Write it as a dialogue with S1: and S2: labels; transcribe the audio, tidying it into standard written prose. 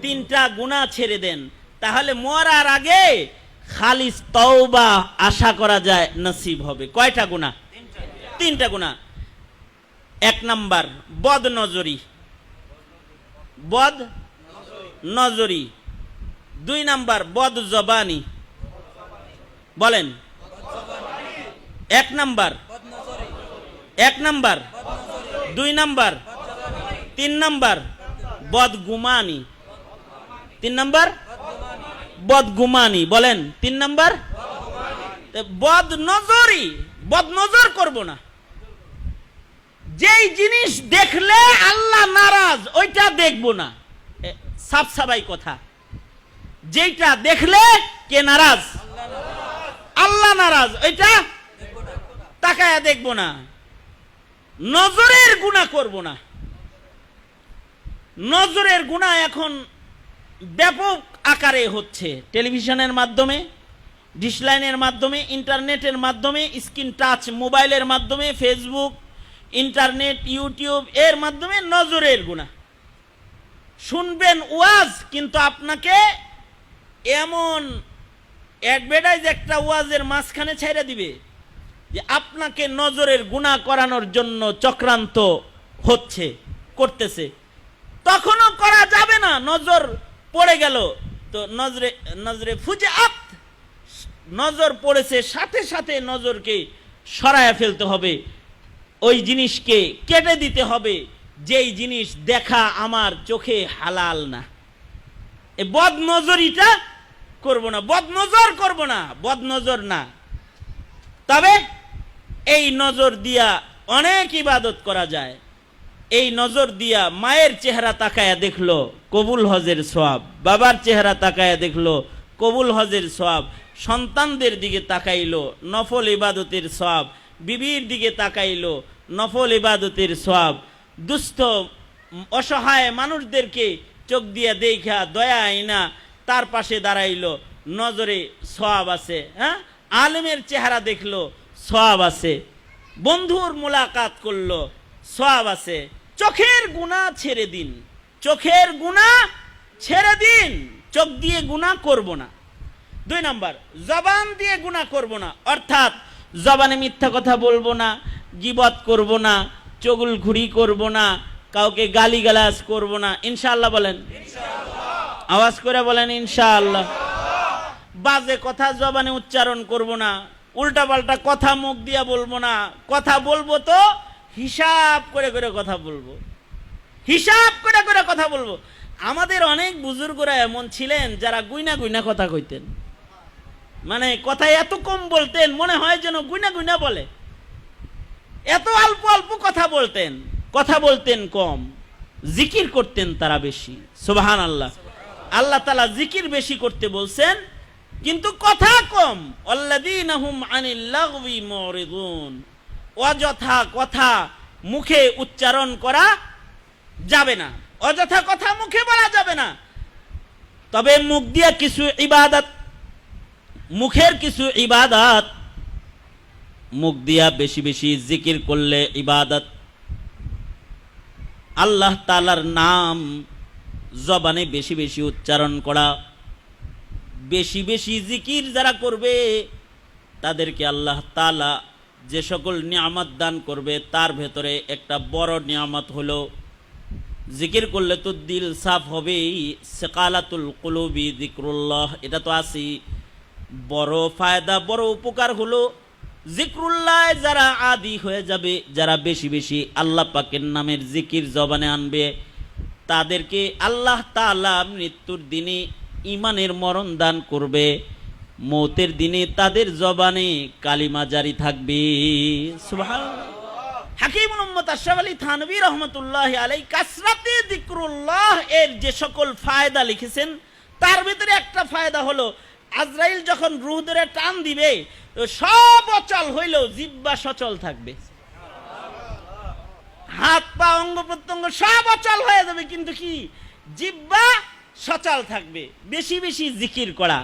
S1: তিনটা গুনাহ ছেড়ে দেন, তাহলে মরার আগে খালিস তওবা আশা করা যায় নসিব হবে। কয়টা গুনাহ? তিনটা গুনাহ। এক নাম্বার বদ নজরি, বদ নজরি। দুই নাম্বার বদ জবানি। বলেন, এক নাম্বার, এক নাম্বার, দুই নাম্বার, তিন নাম্বার বদগুমানি। তিন নাম্বার বদগুমানি। বলেন, তিন নাম্বার বদ নজরি। বদ নজর করব না। যেই জিনিস দেখলে আল্লাহ নারাজ ওইটা দেখব না। সাফ সাফাই কথা। যেইটা দেখলে কে নারাজ? আল্লাহ নারাজ, ওইটা তাকায়া দেখব না। নজরের গুনাহ করব না। নজরের গুনাহ এখন ব্যাপক আকারে হচ্ছে, টেলিভিশনের মাধ্যমে, ডিশলাইনের মাধ্যমে, ইন্টারনেটের মাধ্যমে, স্ক্রিন টাচ মোবাইলের মাধ্যমে, ফেসবুক, ইন্টারনেট, ইউটিউব এর মাধ্যমে নজরের গুনাহ। শুনবেন ওয়াজ, কিন্তু আপনাকে এমন অ্যাডভার্টাইজ একটা ওয়াজের মাঝখানে ছেড়ে দিবে যে আপনাকে নজরের গুনাহ করানোর জন্য চক্রান্ত হচ্ছে, করতেছে। তখনও করা যাবে না, নজর পড়ে গেল তো নজরে নজরে ফুজাত, নজর পড়েছে, সাথে সাথে নজরকে সরায়া ফেলতে হবে। ওই জিনিসকে কেটে দিতে হবে যেই জিনিস দেখা আমার চোখে হালাল না। এই বদ নজরিটা করব না, বদ নজর করব না, বদ নজর না। তবে এই নজর দিয়া অনেক ইবাদত করা যায়। এই নজর দিয়া মায়ের চেহারা তাকায়া দেখলো কবুল হজের সওয়াব, বাবার চেহারা তাকায়া দেখলো কবুল হজের সওয়াব, সন্তানদের দিকে তাকাইলো নফল ইবাদতের সওয়াব, বিবির দিকে তাকাইলো নফল ইবাদতের সওয়াব, দুস্থ অসহায় মানুষদেরকে চোখ দিয়া দেখা দয়া আইনা তার পাশে দাঁড়াইলো, নজরে সওয়াব আছে। হ্যাঁ, আলেমের চেহারা দেখলো, সওয়াব আছে। বন্ধুর মুলাকাত করলো, সওয়াব আছে। চোখের গুনাহ ছেড়ে দিন, চোখের গুনাহ ছেড়ে দিন। চোখ দিয়ে গুনাহ করব না। দুই নাম্বার, জবান দিয়ে গুনাহ করব না, অর্থাৎ জবানে মিথ্যা কথা বলবো না, গীবত করব না, চগলখুরি করব না, কাউকে গালিগালাজ করব না। ইনশাআল্লাহ বলেন, আওয়াজ করে বলেন ইনশাআল্লাহ। বাজে কথা জবানে উচ্চারণ করব না, উল্টাপাল্টা কথা মুখ দিয়া বলবো না। কথা বলবো তো হিসাব করে করে কথা বলবো, হিসাব করে করে কথা বলবো। আমাদের অনেক বুজুর্গরা এমন ছিলেন যারা গুইনা গুইনা কথা কইতেন, মানে কথা এত কম বলতেন মনে হয় যেন গুইনা গুইনা বলে। এত অল্প অল্প কথা বলতেন, কথা বলতেন কম, জিকির করতেন তারা বেশি। সুবহানাল্লাহ। আল্লাহ তাআলা জিকির বেশি করতে বলছেন, কিন্তু কথা কম। আল্লাযীনা হুম আনিল লাগবি মুরিদুন। অযথা কথা মুখে উচ্চারণ করা যাবে না, অযথা কথা মুখে বলা যাবে না। তবে মুখ দিয়া কিছু ইবাদত, মুখের কিছু ইবাদত, মুখ দিয়া বেশি বেশি জিকির করলে ইবাদত। আল্লাহ তাআলার নাম জবানে বেশি বেশি উচ্চারণ করা, বেশি বেশি জিকির যারা করবে তাদেরকে আল্লাহ তাআলা যে সকল নিয়ামত দান করবে তার ভেতরে একটা বড় নিয়ামত হলো জিকির করলে তো দিল সাফ হবেই। সাকালাতুল কুলুবি যিকরুল্লাহ, এটা তো আসি। বড় ফায়দা, বড় উপকার হলো যিকরুল্লাহ যারা আদি হয়ে যাবে, যারা বেশি বেশি আল্লাহ পাকের নামের জিকির জবানে আনবে, তাদেরকে আল্লাহ তাআলা মৃত্যুর দিনে ঈমানের মরণ দান করবে। মৌতের দিনে তাদের জবানে কালিমা জারি থাকবে। সুবহানাল্লাহ। হাকিমুল উম্মত আশরাফ আলী থানভী রহমাতুল্লাহি আলাইহি কাসরাতে যিকরুল্লাহ এর যে সকল ফায়দা লিখেছেন তার ভিতরে একটা ফায়দা হলো আজরাইল যখন রূহ ধরে টান দিবে তো সব অচল হইলেও জিহ্বা সচল থাকবে। হাত পা অঙ্গ প্রত্যঙ্গ সব অচল হয়ে যাবে, কিন্তু কি জিহ্বা সচল থাকবে। বেশি বেশি জিকির করা,